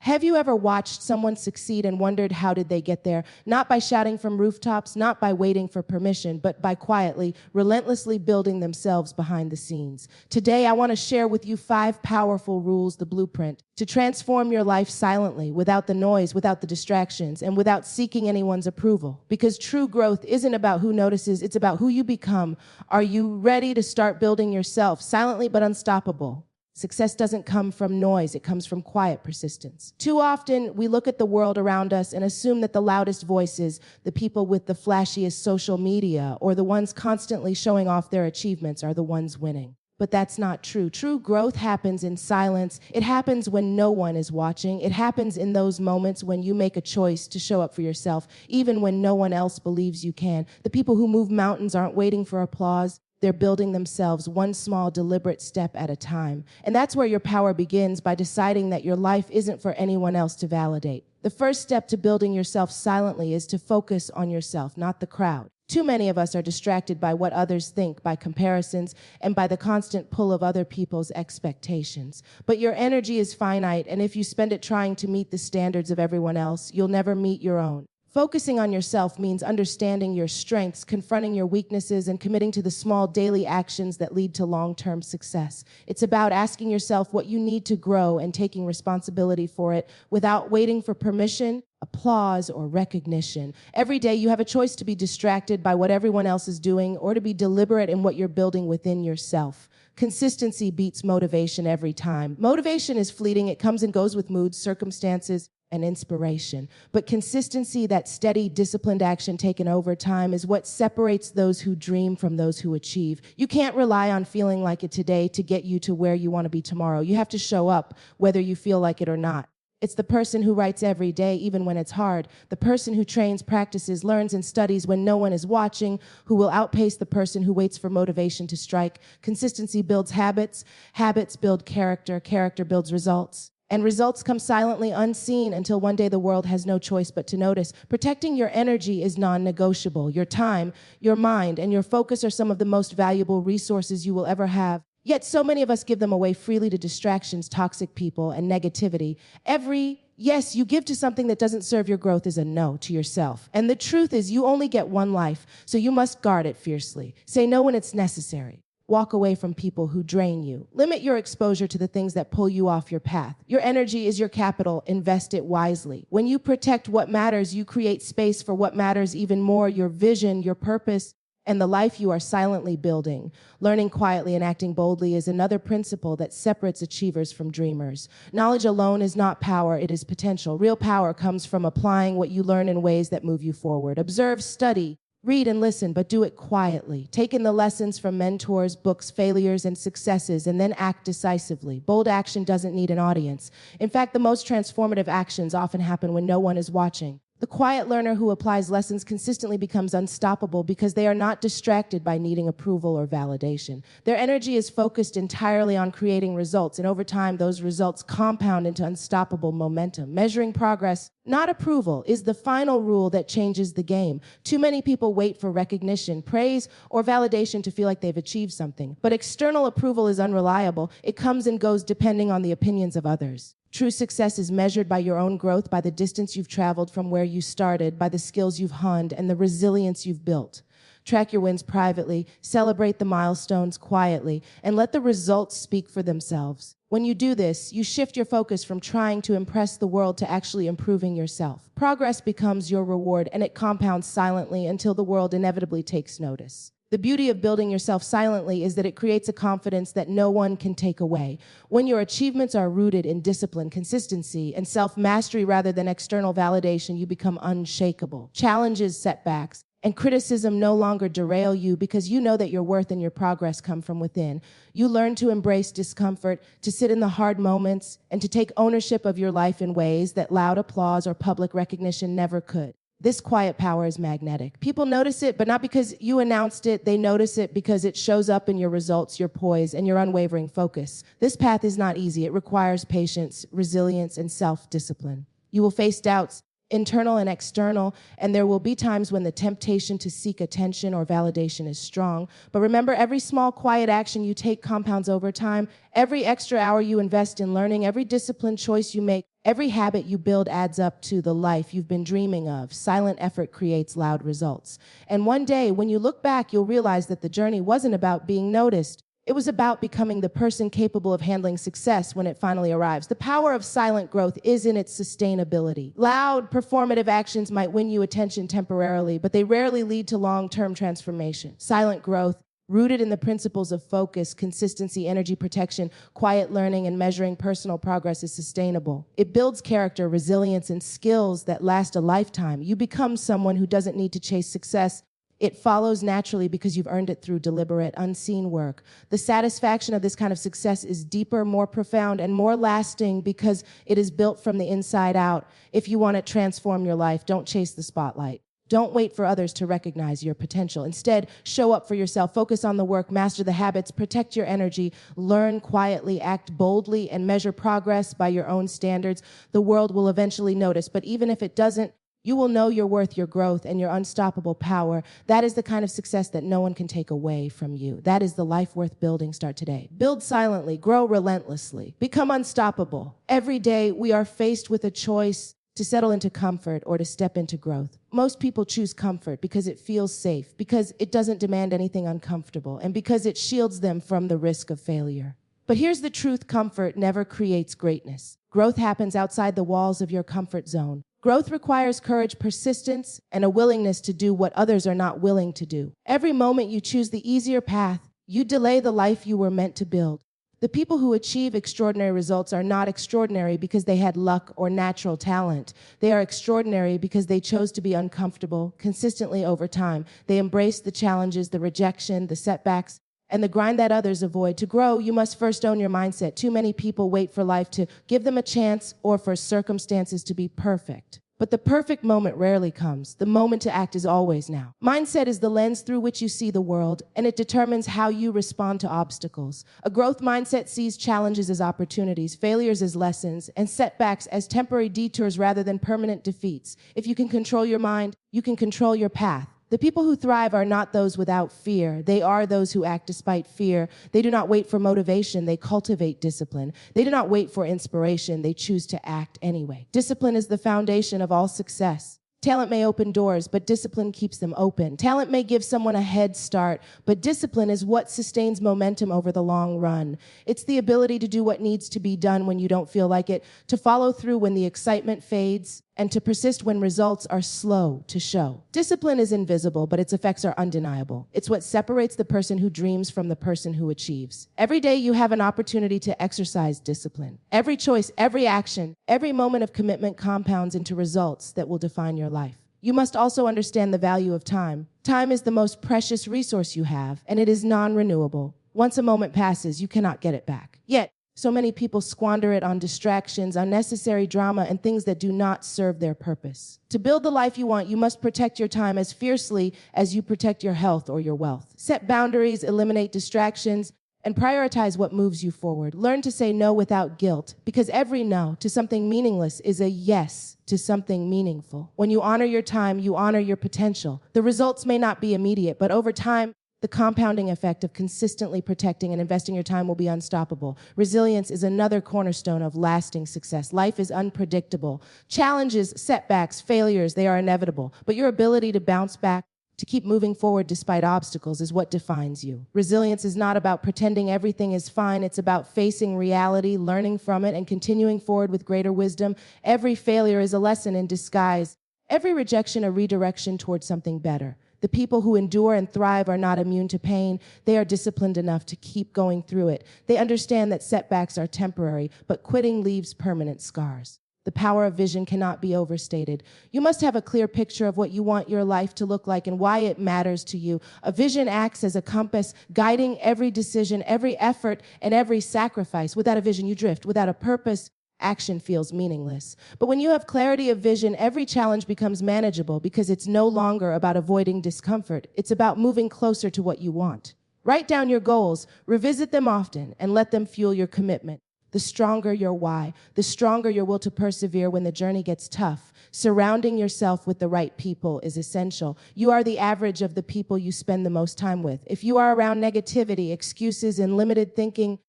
Have you ever watched someone succeed and wondered how did they get there? Not by shouting from rooftops, not by waiting for permission, but by quietly, relentlessly building themselves behind the scenes. Today, I want to share with you 5 powerful rules, the blueprint, to transform your life silently, without the noise, without the distractions, and without seeking anyone's approval. Because true growth isn't about who notices, it's about who you become. Are you ready to start building yourself silently but unstoppable? Success doesn't come from noise, it comes from quiet persistence. Too often, we look at the world around us and assume that the loudest voices, the people with the flashiest social media, or the ones constantly showing off their achievements are the ones winning. But that's not true. True growth happens in silence. It happens when no one is watching. It happens in those moments when you make a choice to show up for yourself, even when no one else believes you can. The people who move mountains aren't waiting for applause. They're building themselves one small, deliberate step at a time. And that's where your power begins, by deciding that your life isn't for anyone else to validate. The first step to building yourself silently is to focus on yourself, not the crowd. Too many of us are distracted by what others think, by comparisons, and by the constant pull of other people's expectations. But your energy is finite, and if you spend it trying to meet the standards of everyone else, you'll never meet your own. Focusing on yourself means understanding your strengths, confronting your weaknesses, and committing to the small daily actions that lead to long-term success. It's about asking yourself what you need to grow and taking responsibility for it without waiting for permission, applause, or recognition. Every day you have a choice to be distracted by what everyone else is doing or to be deliberate in what you're building within yourself. Consistency beats motivation every time. Motivation is fleeting. It comes and goes with moods, circumstances, and inspiration. But consistency, that steady, disciplined action taken over time, is what separates those who dream from those who achieve. You can't rely on feeling like it today to get you to where you want to be tomorrow. You have to show up whether you feel like it or not. It's the person who writes every day, even when it's hard. The person who trains, practices, learns, and studies when no one is watching, who will outpace the person who waits for motivation to strike. Consistency builds habits. Habits build character. Character builds results. And results come silently, unseen, until one day the world has no choice but to notice. Protecting your energy is non-negotiable. Your time, your mind, and your focus are some of the most valuable resources you will ever have. Yet so many of us give them away freely to distractions, toxic people, and negativity. Every yes you give to something that doesn't serve your growth is a no to yourself. And the truth is, you only get one life, so you must guard it fiercely. Say no when it's necessary. Walk away from people who drain you. Limit your exposure to the things that pull you off your path. Your energy is your capital. Invest it wisely. When you protect what matters, you create space for what matters even more: your vision, your purpose, and the life you are silently building. Learning quietly and acting boldly is another principle that separates achievers from dreamers. Knowledge alone is not power, it is potential. Real power comes from applying what you learn in ways that move you forward. Observe, study, read, and listen, but do it quietly. Take in the lessons from mentors, books, failures, and successes, and then act decisively. Bold action doesn't need an audience. In fact, the most transformative actions often happen when no one is watching. The quiet learner who applies lessons consistently becomes unstoppable because they are not distracted by needing approval or validation. Their energy is focused entirely on creating results, and over time, those results compound into unstoppable momentum. Measuring progress, not approval, is the final rule that changes the game. Too many people wait for recognition, praise, or validation to feel like they've achieved something. But external approval is unreliable. It comes and goes depending on the opinions of others. True success is measured by your own growth, by the distance you've traveled from where you started, by the skills you've honed, and the resilience you've built. Track your wins privately, celebrate the milestones quietly, and let the results speak for themselves. When you do this, you shift your focus from trying to impress the world to actually improving yourself. Progress becomes your reward, and it compounds silently until the world inevitably takes notice. The beauty of building yourself silently is that it creates a confidence that no one can take away. When your achievements are rooted in discipline, consistency, and self-mastery rather than external validation, you become unshakable. Challenges, setbacks, and criticism no longer derail you because you know that your worth and your progress come from within. You learn to embrace discomfort, to sit in the hard moments, and to take ownership of your life in ways that loud applause or public recognition never could. This quiet power is magnetic. People notice it, but not because you announced it. They notice it because it shows up in your results, your poise, and your unwavering focus. This path is not easy. It requires patience, resilience, and self-discipline. You will face doubts, internal and external, and there will be times when the temptation to seek attention or validation is strong. But remember, every small, quiet action you take compounds over time. Every extra hour you invest in learning, every disciplined choice you make, every habit you build adds up to the life you've been dreaming of. Silent effort creates loud results. And one day, when you look back, you'll realize that the journey wasn't about being noticed. It was about becoming the person capable of handling success when it finally arrives. The power of silent growth is in its sustainability. Loud, performative actions might win you attention temporarily, but they rarely lead to long-term transformation. Silent growth, rooted in the principles of focus, consistency, energy protection, quiet learning, and measuring personal progress, is sustainable. It builds character, resilience, and skills that last a lifetime. You become someone who doesn't need to chase success. It follows naturally because you've earned it through deliberate, unseen work. The satisfaction of this kind of success is deeper, more profound, and more lasting because it is built from the inside out. If you want to transform your life, don't chase the spotlight. Don't wait for others to recognize your potential. Instead, show up for yourself, focus on the work, master the habits, protect your energy, learn quietly, act boldly, and measure progress by your own standards. The world will eventually notice, but even if it doesn't, you will know your worth, your growth, and your unstoppable power. That is the kind of success that no one can take away from you. That is the life worth building. Start today. Build silently, grow relentlessly, become unstoppable. Every day we are faced with a choice to settle into comfort or to step into growth. Most people choose comfort because it feels safe, because it doesn't demand anything uncomfortable, and because it shields them from the risk of failure. But here's the truth: comfort never creates greatness. Growth happens outside the walls of your comfort zone. Growth requires courage, persistence, and a willingness to do what others are not willing to do. Every moment you choose the easier path, you delay the life you were meant to build. The people who achieve extraordinary results are not extraordinary because they had luck or natural talent. They are extraordinary because they chose to be uncomfortable consistently over time. They embraced the challenges, the rejection, the setbacks, and the grind that others avoid. To grow, you must first own your mindset. Too many people wait for life to give them a chance or for circumstances to be perfect. But the perfect moment rarely comes. The moment to act is always now. Mindset is the lens through which you see the world, and it determines how you respond to obstacles. A growth mindset sees challenges as opportunities, failures as lessons, and setbacks as temporary detours rather than permanent defeats. If you can control your mind, you can control your path. The people who thrive are not those without fear. They are those who act despite fear. They do not wait for motivation. They cultivate discipline. They do not wait for inspiration. They choose to act anyway. Discipline is the foundation of all success. Talent may open doors, but discipline keeps them open. Talent may give someone a head start, but discipline is what sustains momentum over the long run. It's the ability to do what needs to be done when you don't feel like it, to follow through when the excitement fades, and to persist when results are slow to show. Discipline is invisible, but its effects are undeniable. It's what separates the person who dreams from the person who achieves. Every day you have an opportunity to exercise discipline. Every choice, every action, every moment of commitment compounds into results that will define your life. You must also understand the value of time. Time is the most precious resource you have, and it is non-renewable. Once a moment passes, you cannot get it back. Yet, so many people squander it on distractions, unnecessary drama, and things that do not serve their purpose. To build the life you want, you must protect your time as fiercely as you protect your health or your wealth. Set boundaries, eliminate distractions, and prioritize what moves you forward. Learn to say no without guilt, because every no to something meaningless is a yes to something meaningful. When you honor your time, you honor your potential. The results may not be immediate, but over time, the compounding effect of consistently protecting and investing your time will be unstoppable. Resilience is another cornerstone of lasting success. Life is unpredictable. Challenges, setbacks, failures, they are inevitable. But your ability to bounce back, to keep moving forward despite obstacles, is what defines you. Resilience is not about pretending everything is fine. It's about facing reality, learning from it, and continuing forward with greater wisdom. Every failure is a lesson in disguise. Every rejection a redirection towards something better. The people who endure and thrive are not immune to pain. They are disciplined enough to keep going through it. They understand that setbacks are temporary, but quitting leaves permanent scars. The power of vision cannot be overstated. You must have a clear picture of what you want your life to look like and why it matters to you. A vision acts as a compass, guiding every decision, every effort, and every sacrifice. Without a vision, you drift. Without a purpose, action feels meaningless. But when you have clarity of vision, every challenge becomes manageable because it's no longer about avoiding discomfort. It's about moving closer to what you want. Write down your goals, revisit them often, and let them fuel your commitment. the stronger your why, the stronger your will to persevere when the journey gets tough. Surrounding yourself with the right people is essential. You are the average of the people you spend the most time with. If you are around negativity, excuses, and limited thinking,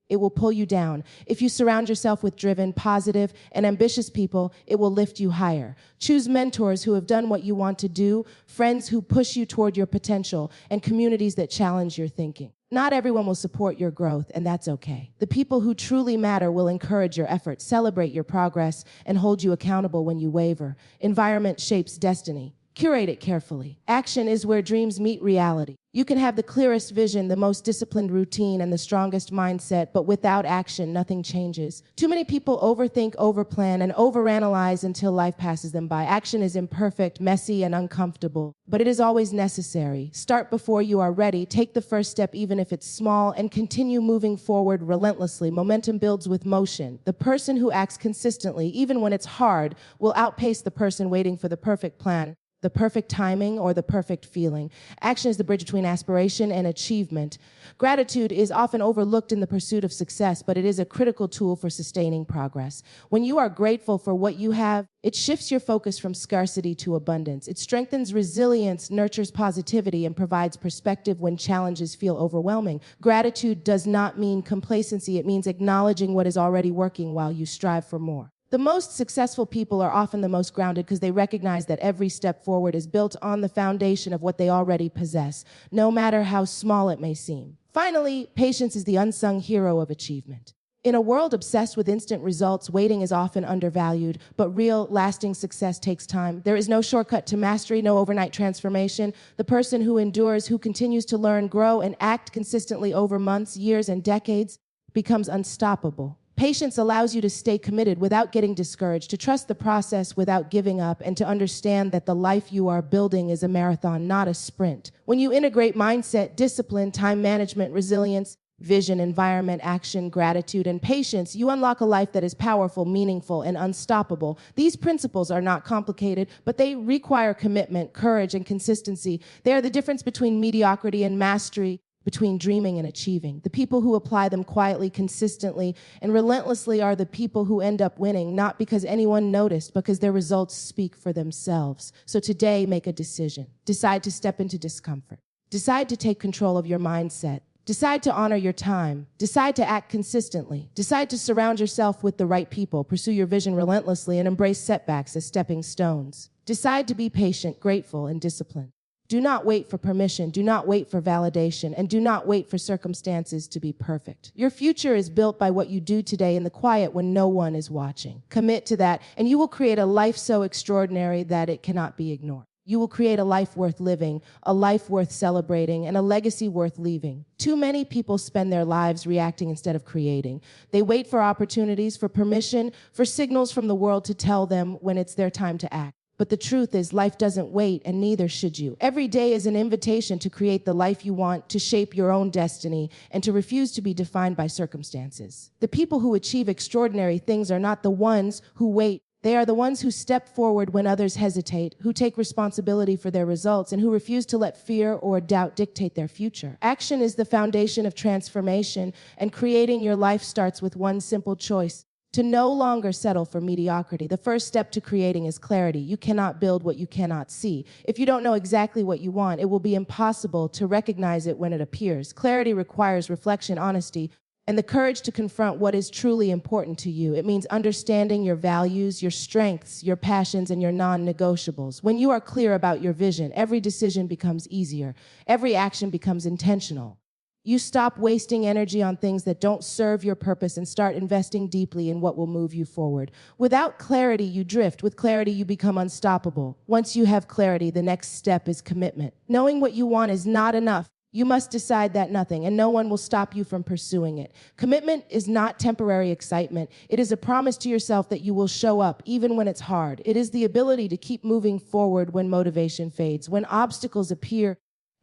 it will pull you down. If you surround yourself with driven, positive, and ambitious people, it will lift you higher. Choose mentors who have done what you want to do, friends who push you toward your potential, and communities that challenge your thinking. Not everyone will support your growth, and that's okay. The people who truly matter will encourage your efforts, celebrate your progress, and hold you accountable when you waver. Environment shapes destiny. Curate it carefully. Action is where dreams meet reality. You can have the clearest vision, the most disciplined routine, and the strongest mindset, but without action, nothing changes. Too many people overthink, overplan, and overanalyze until life passes them by. Action is imperfect, messy, and uncomfortable, but it is always necessary. Start before you are ready. Take the first step, even if it's small, and continue moving forward relentlessly. Momentum builds with motion. The person who acts consistently, even when it's hard, will outpace the person waiting for the perfect plan, the perfect timing, or the perfect feeling. Action is the bridge between aspiration and achievement. Gratitude is often overlooked in the pursuit of success, but it is a critical tool for sustaining progress. When you are grateful for what you have, it shifts your focus from scarcity to abundance. It strengthens resilience, nurtures positivity, and provides perspective when challenges feel overwhelming. Gratitude does not mean complacency. It means acknowledging what is already working while you strive for more. The most successful people are often the most grounded because they recognize that every step forward is built on the foundation of what they already possess, no matter how small it may seem. Finally, patience is the unsung hero of achievement. In a world obsessed with instant results, waiting is often undervalued, but real, lasting success takes time. There is no shortcut to mastery, no overnight transformation. The person who endures, who continues to learn, grow, and act consistently over months, years, and decades becomes unstoppable. Patience allows you to stay committed without getting discouraged, to trust the process without giving up, and to understand that the life you are building is a marathon, not a sprint. When you integrate mindset, discipline, time management, resilience, vision, environment, action, gratitude, and patience, you unlock a life that is powerful, meaningful, and unstoppable. These principles are not complicated, but they require commitment, courage, and consistency. They are the difference between mediocrity and mastery, between dreaming and achieving. The people who apply them quietly, consistently, and relentlessly are the people who end up winning, not because anyone noticed, because their results speak for themselves. So today, make a decision. Decide to step into discomfort. Decide to take control of your mindset. Decide to honor your time. Decide to act consistently. Decide to surround yourself with the right people. Pursue your vision relentlessly and embrace setbacks as stepping stones. Decide to be patient, grateful, and disciplined. Do not wait for permission, do not wait for validation, and do not wait for circumstances to be perfect. Your future is built by what you do today in the quiet when no one is watching. Commit to that, and you will create a life so extraordinary that it cannot be ignored. You will create a life worth living, a life worth celebrating, and a legacy worth leaving. Too many people spend their lives reacting instead of creating. They wait for opportunities, for permission, for signals from the world to tell them when it's their time to act. But the truth is, life doesn't wait, and neither should you. Every day is an invitation to create the life you want, to shape your own destiny, and to refuse to be defined by circumstances. The people who achieve extraordinary things are not the ones who wait. They are the ones who step forward when others hesitate, who take responsibility for their results, and who refuse to let fear or doubt dictate their future. Action is the foundation of transformation, and creating your life starts with one simple choice: to no longer settle for mediocrity. The first step to creating is clarity. You cannot build what you cannot see. If you don't know exactly what you want, it will be impossible to recognize it when it appears. Clarity requires reflection, honesty, and the courage to confront what is truly important to you. It means understanding your values, your strengths, your passions, and your non-negotiables. When you are clear about your vision, every decision becomes easier. Every action becomes intentional. You stop wasting energy on things that don't serve your purpose and start investing deeply in what will move you forward. Without clarity, you drift. With clarity, you become unstoppable. Once you have clarity, the next step is commitment. Knowing what you want is not enough. You must decide that nothing, and no one will stop you from pursuing it. Commitment is not temporary excitement. It is a promise to yourself that you will show up even when it's hard. It is the ability to keep moving forward when motivation fades, when obstacles appear,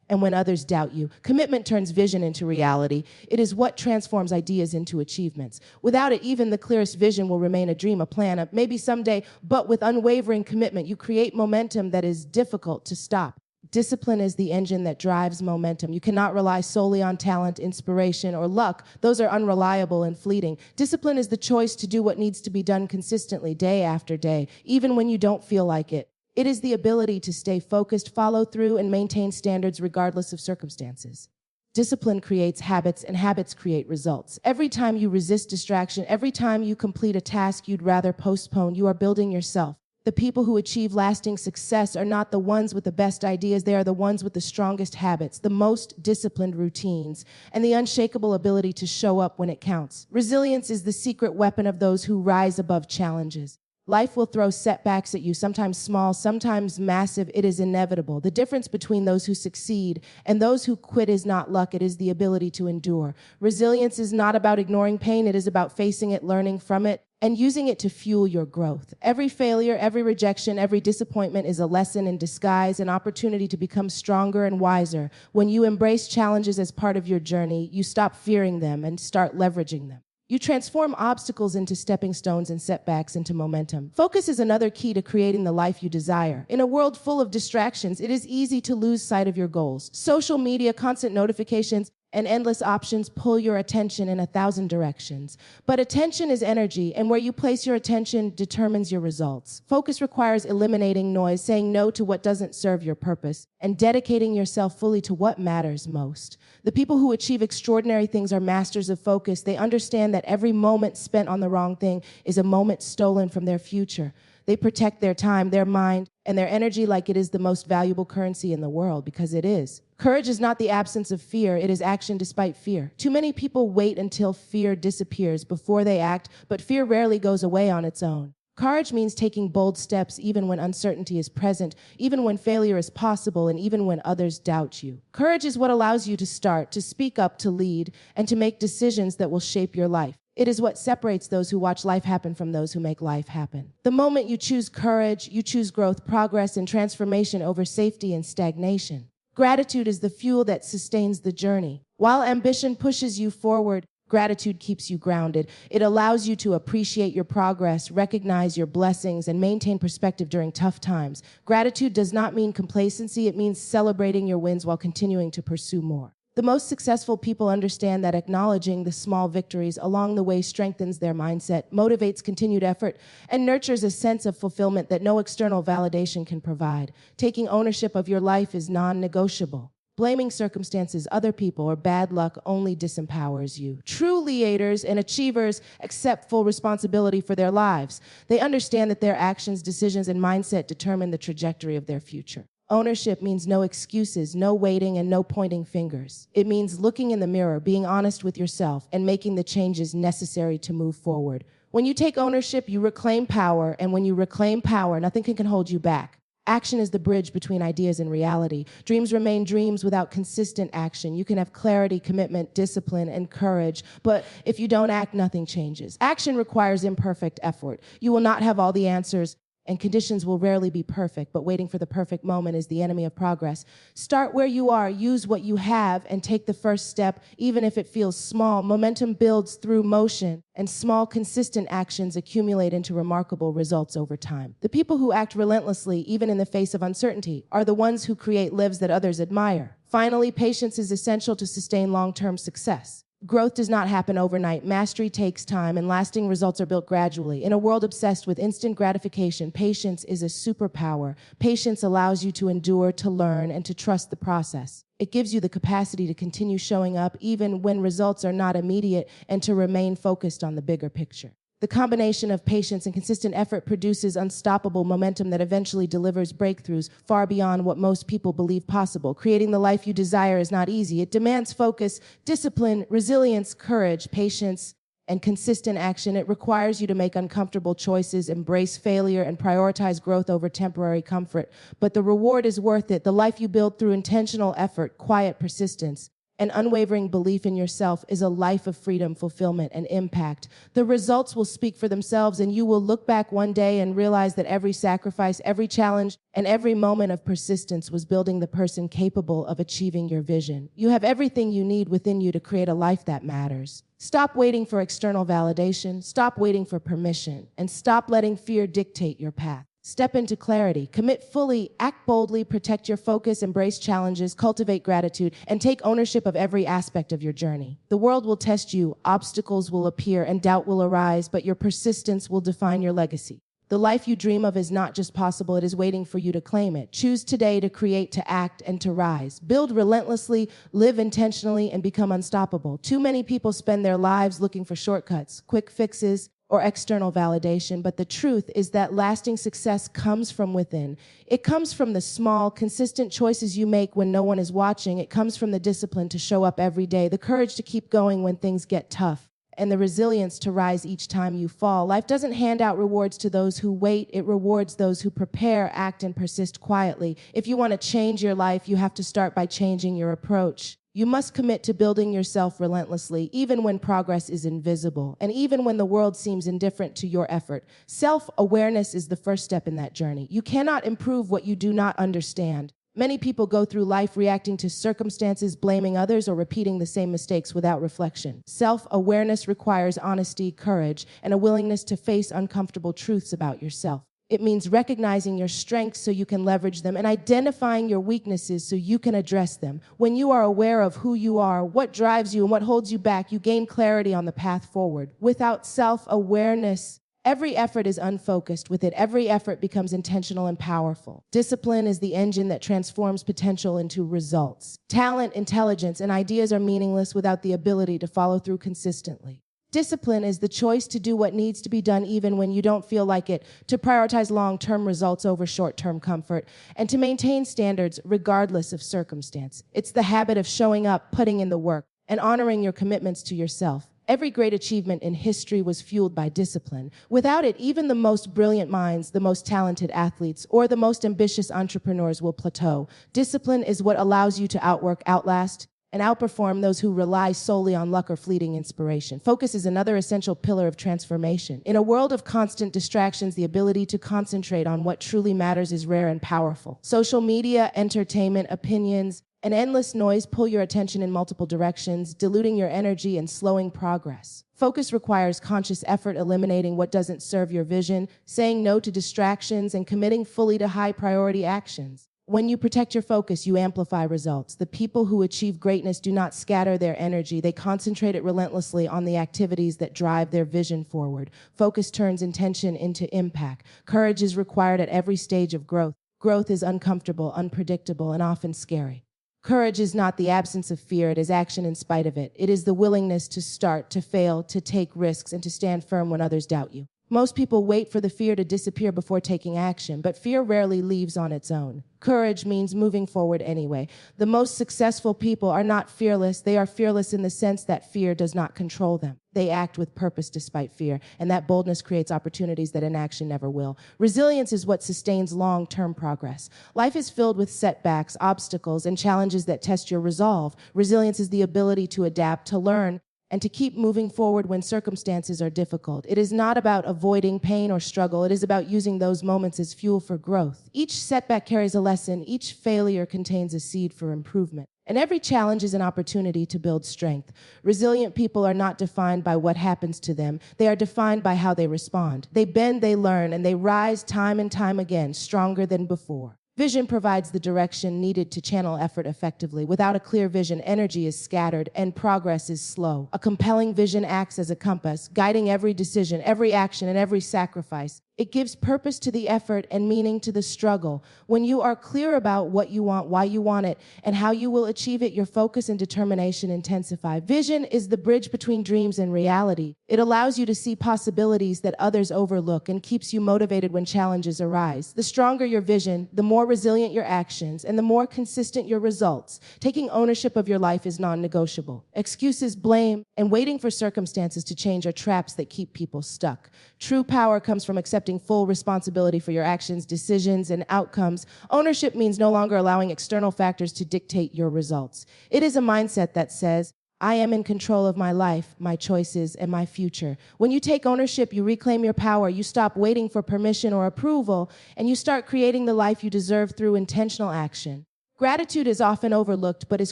and when others doubt you. Commitment turns vision into reality. It is what transforms ideas into achievements. Without it, even the clearest vision will remain a dream, a plan, maybe someday, but with unwavering commitment, you create momentum that is difficult to stop. Discipline is the engine that drives momentum. You cannot rely solely on talent, inspiration, or luck. Those are unreliable and fleeting. Discipline is the choice to do what needs to be done consistently, day after day, even when you don't feel like it. It is the ability to stay focused, follow through, and maintain standards regardless of circumstances. Discipline creates habits, and habits create results. Every time you resist distraction, every time you complete a task you'd rather postpone, you are building yourself. The people who achieve lasting success are not the ones with the best ideas. They are the ones with the strongest habits, the most disciplined routines, and the unshakable ability to show up when it counts. Resilience is the secret weapon of those who rise above challenges. Life will throw setbacks at you, sometimes small, sometimes massive. It is inevitable. The difference between those who succeed and those who quit is not luck. It is the ability to endure. Resilience is not about ignoring pain. It is about facing it, learning from it, and using it to fuel your growth. Every failure, every rejection, every disappointment is a lesson in disguise, an opportunity to become stronger and wiser. When you embrace challenges as part of your journey, you stop fearing them and start leveraging them. You transform obstacles into stepping stones and setbacks into momentum. Focus is another key to creating the life you desire. In a world full of distractions, it is easy to lose sight of your goals. Social media, constant notifications, and endless options pull your attention in 1,000 directions. But attention is energy, and where you place your attention determines your results. Focus requires eliminating noise, saying no to what doesn't serve your purpose, and dedicating yourself fully to what matters most. The people who achieve extraordinary things are masters of focus. They understand that every moment spent on the wrong thing is a moment stolen from their future. They protect their time, their mind, and their energy like it is the most valuable currency in the world, because it is. Courage is not the absence of fear, it is action despite fear. Too many people wait until fear disappears before they act, but fear rarely goes away on its own. Courage means taking bold steps even when uncertainty is present, even when failure is possible, and even when others doubt you. Courage is what allows you to start, to speak up, to lead, and to make decisions that will shape your life. It is what separates those who watch life happen from those who make life happen. The moment you choose courage, you choose growth, progress, and transformation over safety and stagnation. Gratitude is the fuel that sustains the journey. While ambition pushes you forward, gratitude keeps you grounded. It allows you to appreciate your progress, recognize your blessings, and maintain perspective during tough times. Gratitude does not mean complacency. It means celebrating your wins while continuing to pursue more. The most successful people understand that acknowledging the small victories along the way strengthens their mindset, motivates continued effort, and nurtures a sense of fulfillment that no external validation can provide. Taking ownership of your life is non-negotiable. Blaming circumstances, other people, or bad luck only disempowers you. True leaders and achievers accept full responsibility for their lives. They understand that their actions, decisions, and mindset determine the trajectory of their future. Ownership means no excuses, no waiting, and no pointing fingers. It means looking in the mirror, being honest with yourself, and making the changes necessary to move forward. When you take ownership, you reclaim power, and when you reclaim power, nothing can hold you back. Action is the bridge between ideas and reality. Dreams remain dreams without consistent action. You can have clarity, commitment, discipline, and courage, but if you don't act, nothing changes. Action requires imperfect effort. You will not have all the answers, and conditions will rarely be perfect, but waiting for the perfect moment is the enemy of progress. Start where you are, use what you have, and take the first step, even if it feels small. Momentum builds through motion, and small, consistent actions accumulate into remarkable results over time. The people who act relentlessly, even in the face of uncertainty, are the ones who create lives that others admire. Finally, patience is essential to sustain long-term success. Growth does not happen overnight. Mastery takes time, and lasting results are built gradually. In a world obsessed with instant gratification, patience is a superpower. Patience allows you to endure, to learn, and to trust the process. It gives you the capacity to continue showing up even when results are not immediate, and to remain focused on the bigger picture. The combination of patience and consistent effort produces unstoppable momentum that eventually delivers breakthroughs far beyond what most people believe possible. Creating the life you desire is not easy. It demands focus, discipline, resilience, courage, patience, and consistent action. It requires you to make uncomfortable choices, embrace failure, and prioritize growth over temporary comfort. But the reward is worth it. The life you build through intentional effort, quiet persistence, and unwavering belief in yourself is a life of freedom, fulfillment, and impact. The results will speak for themselves, and you will look back one day and realize that every sacrifice, every challenge, and every moment of persistence was building the person capable of achieving your vision. You have everything you need within you to create a life that matters. Stop waiting for external validation, stop waiting for permission, and stop letting fear dictate your path. Step into clarity, commit fully, act boldly, protect your focus, embrace challenges, cultivate gratitude, and take ownership of every aspect of your journey. The world will test you, obstacles will appear, and doubt will arise, but your persistence will define your legacy. The life you dream of is not just possible, it is waiting for you to claim it. Choose today to create, to act, and to rise. Build relentlessly, live intentionally, and become unstoppable. Too many people spend their lives looking for shortcuts, quick fixes, or external validation, but the truth is that lasting success comes from within. It comes from the small, consistent choices you make when no one is watching. It comes from the discipline to show up every day, the courage to keep going when things get tough, and the resilience to rise each time you fall. Life doesn't hand out rewards to those who wait. It rewards those who prepare, act, and persist quietly. If you want to change your life, you have to start by changing your approach. You must commit to building yourself relentlessly, even when progress is invisible, and even when the world seems indifferent to your effort. Self-awareness is the first step in that journey. You cannot improve what you do not understand. Many people go through life reacting to circumstances, blaming others, or repeating the same mistakes without reflection. Self-awareness requires honesty, courage, and a willingness to face uncomfortable truths about yourself. It means recognizing your strengths so you can leverage them and identifying your weaknesses so you can address them. When you are aware of who you are, what drives you, and what holds you back, you gain clarity on the path forward. Without self-awareness, every effort is unfocused. With it, every effort becomes intentional and powerful. Discipline is the engine that transforms potential into results. Talent, intelligence, and ideas are meaningless without the ability to follow through consistently. Discipline is the choice to do what needs to be done even when you don't feel like it, to prioritize long-term results over short-term comfort, and to maintain standards regardless of circumstance. It's the habit of showing up, putting in the work, and honoring your commitments to yourself. Every great achievement in history was fueled by discipline. Without it, even the most brilliant minds, the most talented athletes, or the most ambitious entrepreneurs will plateau. Discipline is what allows you to outwork, outlast, and outperform those who rely solely on luck or fleeting inspiration. Focus is another essential pillar of transformation. In a world of constant distractions, the ability to concentrate on what truly matters is rare and powerful. Social media, entertainment, opinions, and endless noise pull your attention in multiple directions, diluting your energy and slowing progress. Focus requires conscious effort, eliminating what doesn't serve your vision, saying no to distractions, and committing fully to high-priority actions. When you protect your focus, you amplify results. The people who achieve greatness do not scatter their energy. They concentrate it relentlessly on the activities that drive their vision forward. Focus turns intention into impact. Courage is required at every stage of growth. Growth is uncomfortable, unpredictable, and often scary. Courage is not the absence of fear, it is action in spite of it. It is the willingness to start, to fail, to take risks, and to stand firm when others doubt you. Most people wait for the fear to disappear before taking action, but fear rarely leaves on its own. Courage means moving forward anyway. The most successful people are not fearless. They are fearless in the sense that fear does not control them. They act with purpose despite fear, and that boldness creates opportunities that inaction never will. Resilience is what sustains long-term progress. Life is filled with setbacks, obstacles, and challenges that test your resolve. Resilience is the ability to adapt, to learn, and to keep moving forward when circumstances are difficult. It is not about avoiding pain or struggle. It is about using those moments as fuel for growth. Each setback carries a lesson. Each failure contains a seed for improvement. And every challenge is an opportunity to build strength. Resilient people are not defined by what happens to them. They are defined by how they respond. They bend, they learn, and they rise time and time again, stronger than before. Vision provides the direction needed to channel effort effectively. Without a clear vision, energy is scattered and progress is slow. A compelling vision acts as a compass, guiding every decision, every action, and every sacrifice. It gives purpose to the effort and meaning to the struggle. When you are clear about what you want, why you want it, and how you will achieve it, your focus and determination intensify. Vision is the bridge between dreams and reality. It allows you to see possibilities that others overlook and keeps you motivated when challenges arise. The stronger your vision, the more resilient your actions, and the more consistent your results. Taking ownership of your life is non-negotiable. Excuses, blame, and waiting for circumstances to change are traps that keep people stuck. True power comes from accepting full responsibility for your actions, decisions, and outcomes. Ownership means no longer allowing external factors to dictate your results. It is a mindset that says, I am in control of my life, my choices, and my future. When you take ownership, you reclaim your power, you stop waiting for permission or approval, and you start creating the life you deserve through intentional action. Gratitude is often overlooked but is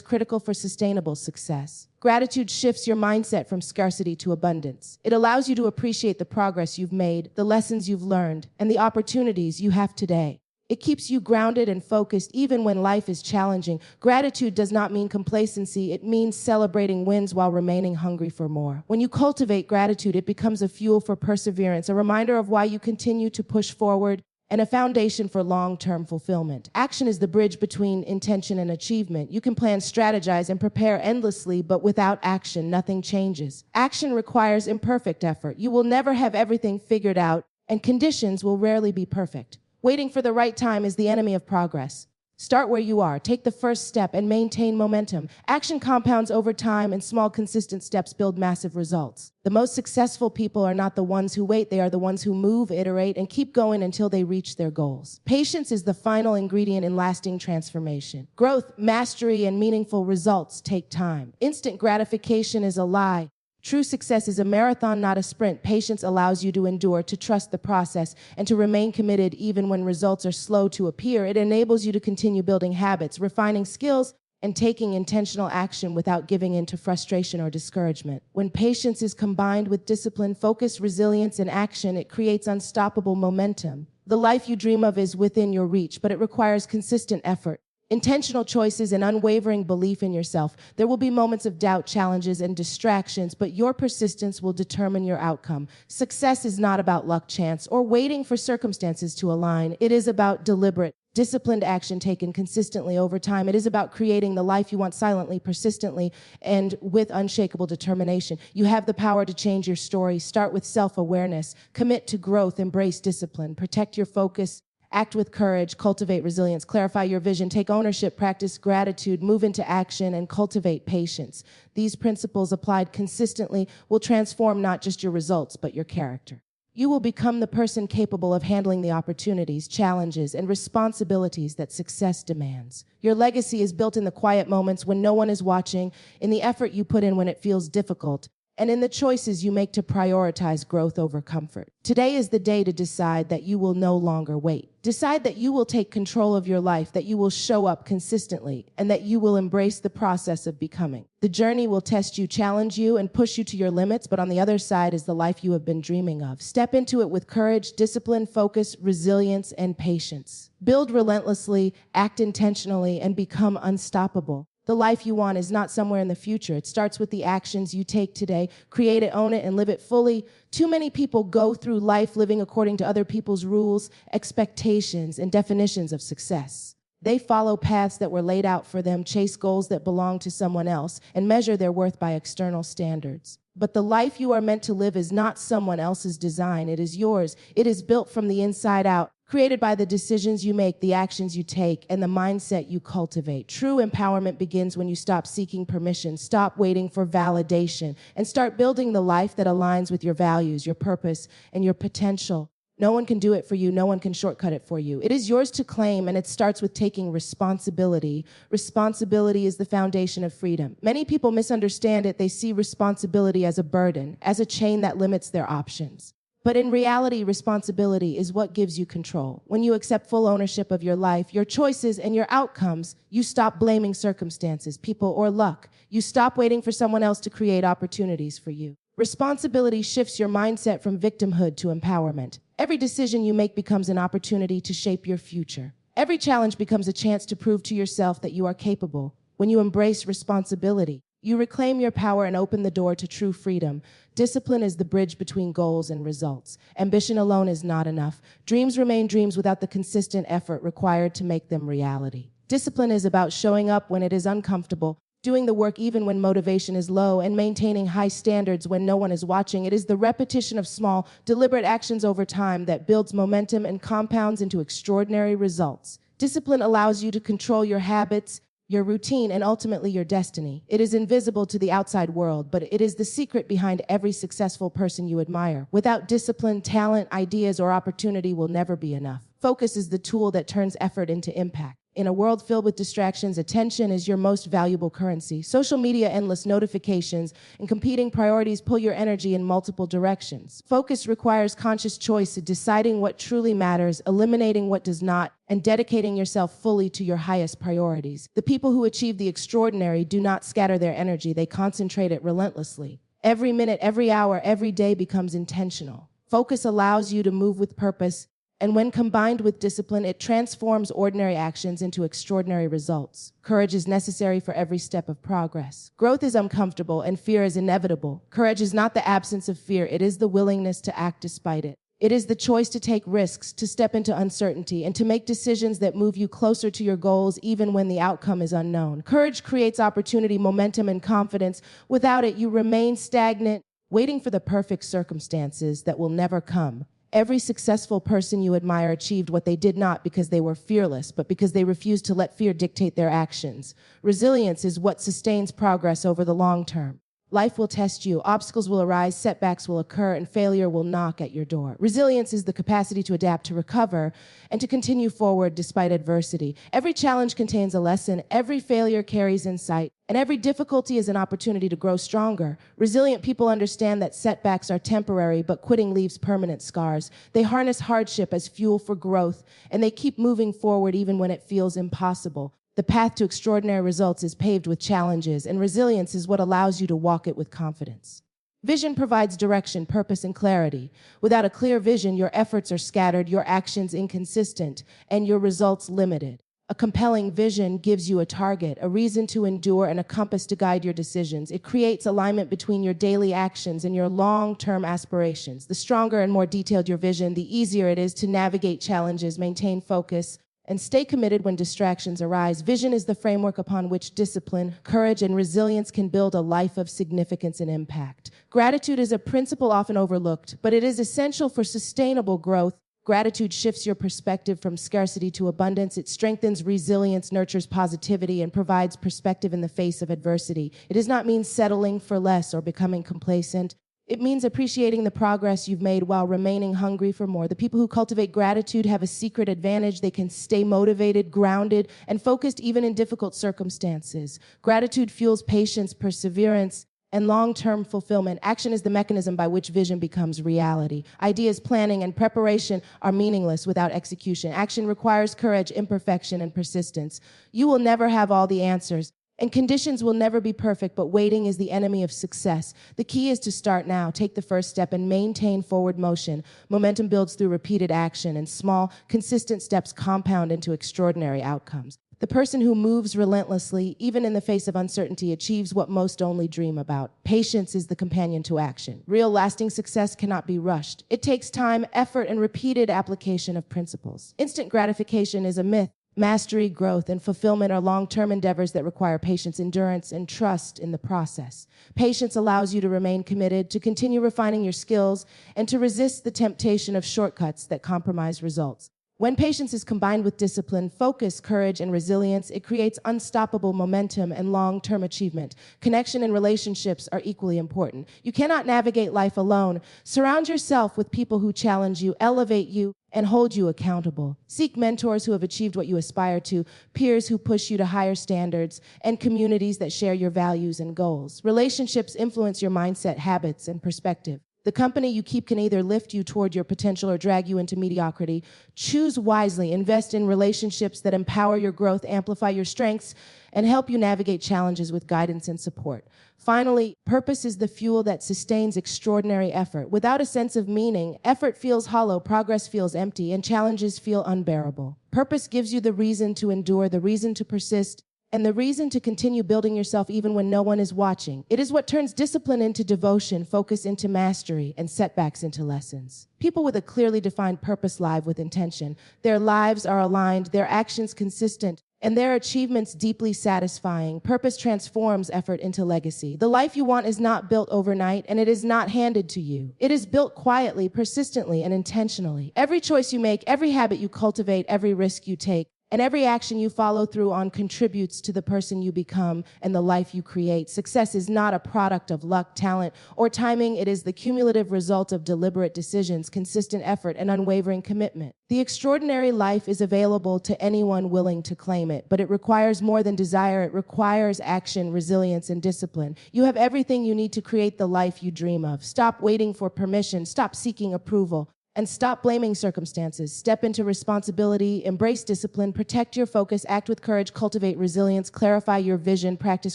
critical for sustainable success. Gratitude shifts your mindset from scarcity to abundance. It allows you to appreciate the progress you've made, the lessons you've learned, and the opportunities you have today. It keeps you grounded and focused even when life is challenging. Gratitude does not mean complacency. It means celebrating wins while remaining hungry for more. When you cultivate gratitude, it becomes a fuel for perseverance, a reminder of why you continue to push forward, and a foundation for long-term fulfillment. Action is the bridge between intention and achievement. You can plan, strategize, and prepare endlessly, but without action, nothing changes. Action requires imperfect effort. You will never have everything figured out, and conditions will rarely be perfect. Waiting for the right time is the enemy of progress. Start where you are, take the first step, and maintain momentum. Action compounds over time, and small, consistent steps build massive results. The most successful people are not the ones who wait, they are the ones who move, iterate, and keep going until they reach their goals. Patience is the final ingredient in lasting transformation. Growth, mastery, and meaningful results take time. Instant gratification is a lie. True success is a marathon, not a sprint. Patience allows you to endure, to trust the process, and to remain committed even when results are slow to appear. It enables you to continue building habits, refining skills, and taking intentional action without giving in to frustration or discouragement. When patience is combined with discipline, focus, resilience, and action, it creates unstoppable momentum. The life you dream of is within your reach, but it requires consistent effort, intentional choices, and unwavering belief in yourself. There will be moments of doubt, challenges, and distractions, but your persistence will determine your outcome. Success is not about luck, chance, or waiting for circumstances to align. It is about deliberate, disciplined action taken consistently over time. It is about creating the life you want silently, persistently, and with unshakable determination. You have the power to change your story. Start with self-awareness. Commit to growth. Embrace discipline. Protect your focus. Act with courage, cultivate resilience, clarify your vision, take ownership, practice gratitude, move into action, and cultivate patience. These principles applied consistently will transform not just your results, but your character. You will become the person capable of handling the opportunities, challenges, and responsibilities that success demands. Your legacy is built in the quiet moments when no one is watching, in the effort you put in when it feels difficult, and in the choices you make to prioritize growth over comfort. Today is the day to decide that you will no longer wait. Decide that you will take control of your life, that you will show up consistently, and that you will embrace the process of becoming. The journey will test you, challenge you, and push you to your limits, but on the other side is the life you have been dreaming of. Step into it with courage, discipline, focus, resilience, and patience. Build relentlessly, act intentionally, and become unstoppable. The life you want is not somewhere in the future. It starts with the actions you take today. Create it, own it, and live it fully. Too many people go through life living according to other people's rules, expectations, and definitions of success. They follow paths that were laid out for them, chase goals that belong to someone else, and measure their worth by external standards. But the life you are meant to live is not someone else's design. It is yours. It is built from the inside out, created by the decisions you make, the actions you take, and the mindset you cultivate. True empowerment begins when you stop seeking permission, stop waiting for validation, and start building the life that aligns with your values, your purpose, and your potential. No one can do it for you. No one can shortcut it for you. It is yours to claim, and it starts with taking responsibility. Responsibility is the foundation of freedom. Many people misunderstand it. They see responsibility as a burden, as a chain that limits their options. But in reality, responsibility is what gives you control. When you accept full ownership of your life, your choices, and your outcomes, you stop blaming circumstances, people, or luck. You stop waiting for someone else to create opportunities for you. Responsibility shifts your mindset from victimhood to empowerment. Every decision you make becomes an opportunity to shape your future. Every challenge becomes a chance to prove to yourself that you are capable. When you embrace responsibility, you reclaim your power and open the door to true freedom. Discipline is the bridge between goals and results. Ambition alone is not enough. Dreams remain dreams without the consistent effort required to make them reality. Discipline is about showing up when it is uncomfortable, doing the work even when motivation is low, and maintaining high standards when no one is watching. It is the repetition of small, deliberate actions over time that builds momentum and compounds into extraordinary results. Discipline allows you to control your habits, your routine, and ultimately your destiny. It is invisible to the outside world, but it is the secret behind every successful person you admire. Without discipline, talent, ideas, or opportunity will never be enough. Focus is the tool that turns effort into impact. In a world filled with distractions, attention is your most valuable currency. Social media, endless notifications, and competing priorities pull your energy in multiple directions. Focus requires conscious choice, deciding what truly matters, eliminating what does not, and dedicating yourself fully to your highest priorities. The people who achieve the extraordinary do not scatter their energy, they concentrate it relentlessly. Every minute, every hour, every day becomes intentional. Focus allows you to move with purpose, and when combined with discipline, it transforms ordinary actions into extraordinary results. Courage is necessary for every step of progress. Growth is uncomfortable and fear is inevitable. Courage is not the absence of fear, it is the willingness to act despite it. It is the choice to take risks, to step into uncertainty, and to make decisions that move you closer to your goals even when the outcome is unknown. Courage creates opportunity, momentum, and confidence. Without it, you remain stagnant, waiting for the perfect circumstances that will never come. Every successful person you admire achieved what they did not because they were fearless, but because they refused to let fear dictate their actions. Resilience is what sustains progress over the long term. Life will test you, obstacles will arise, setbacks will occur, and failure will knock at your door. Resilience is the capacity to adapt, to recover, and to continue forward despite adversity. Every challenge contains a lesson, every failure carries insight, and every difficulty is an opportunity to grow stronger. Resilient people understand that setbacks are temporary, but quitting leaves permanent scars. They harness hardship as fuel for growth, and they keep moving forward even when it feels impossible. The path to extraordinary results is paved with challenges, and resilience is what allows you to walk it with confidence. Vision provides direction, purpose, and clarity. Without a clear vision, your efforts are scattered, your actions inconsistent, and your results limited. A compelling vision gives you a target, a reason to endure, and a compass to guide your decisions. It creates alignment between your daily actions and your long-term aspirations. The stronger and more detailed your vision, the easier it is to navigate challenges, maintain focus, and stay committed when distractions arise. Vision is the framework upon which discipline, courage, and resilience can build a life of significance and impact. Gratitude is a principle often overlooked, but it is essential for sustainable growth. Gratitude shifts your perspective from scarcity to abundance. It strengthens resilience, nurtures positivity, and provides perspective in the face of adversity. It does not mean settling for less or becoming complacent. It means appreciating the progress you've made while remaining hungry for more. The people who cultivate gratitude have a secret advantage. They can stay motivated, grounded, and focused even in difficult circumstances. Gratitude fuels patience, perseverance, and long-term fulfillment. Action is the mechanism by which vision becomes reality. Ideas, planning, and preparation are meaningless without execution. Action requires courage, imperfection, and persistence. You will never have all the answers, and conditions will never be perfect, but waiting is the enemy of success. The key is to start now, take the first step, and maintain forward motion. Momentum builds through repeated action, and small, consistent steps compound into extraordinary outcomes. The person who moves relentlessly, even in the face of uncertainty, achieves what most only dream about. Patience is the companion to action. Real, lasting success cannot be rushed. It takes time, effort, and repeated application of principles. Instant gratification is a myth. Mastery, growth, and fulfillment are long-term endeavors that require patience, endurance, and trust in the process. Patience allows you to remain committed, to continue refining your skills, and to resist the temptation of shortcuts that compromise results. When patience is combined with discipline, focus, courage, and resilience, it creates unstoppable momentum and long-term achievement. Connection and relationships are equally important. You cannot navigate life alone. Surround yourself with people who challenge you, elevate you, and hold you accountable. Seek mentors who have achieved what you aspire to, peers who push you to higher standards, and communities that share your values and goals. Relationships influence your mindset, habits, and perspective. The company you keep can either lift you toward your potential or drag you into mediocrity. Choose wisely. Invest in relationships that empower your growth, amplify your strengths, and help you navigate challenges with guidance and support. Finally, purpose is the fuel that sustains extraordinary effort. Without a sense of meaning, effort feels hollow, progress feels empty, and challenges feel unbearable. Purpose gives you the reason to endure, the reason to persist, and the reason to continue building yourself even when no one is watching. It is what turns discipline into devotion, focus into mastery, and setbacks into lessons. People with a clearly defined purpose live with intention. Their lives are aligned, their actions consistent, and their achievements deeply satisfying. Purpose transforms effort into legacy. The life you want is not built overnight, and it is not handed to you. It is built quietly, persistently, and intentionally. Every choice you make, every habit you cultivate, every risk you take, And every action you follow through on contributes to the person you become and the life you create. Success is not a product of luck, talent, or timing. It is the cumulative result of deliberate decisions, consistent effort, and unwavering commitment. The extraordinary life is available to anyone willing to claim it, but it requires more than desire. It requires action, resilience, and discipline. You have everything you need to create the life you dream of. Stop waiting for permission. Stop seeking approval. And stop blaming circumstances. Step into responsibility, embrace discipline, protect your focus, act with courage, cultivate resilience, clarify your vision, practice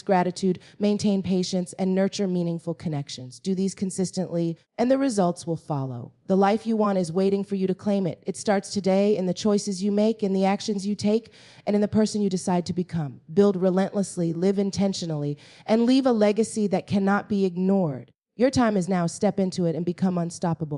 gratitude, maintain patience, and nurture meaningful connections. Do these consistently, and the results will follow. The life you want is waiting for you to claim it. It starts today in the choices you make, in the actions you take, and in the person you decide to become. Build relentlessly, live intentionally, and leave a legacy that cannot be ignored. Your time is now. Step into it and become unstoppable.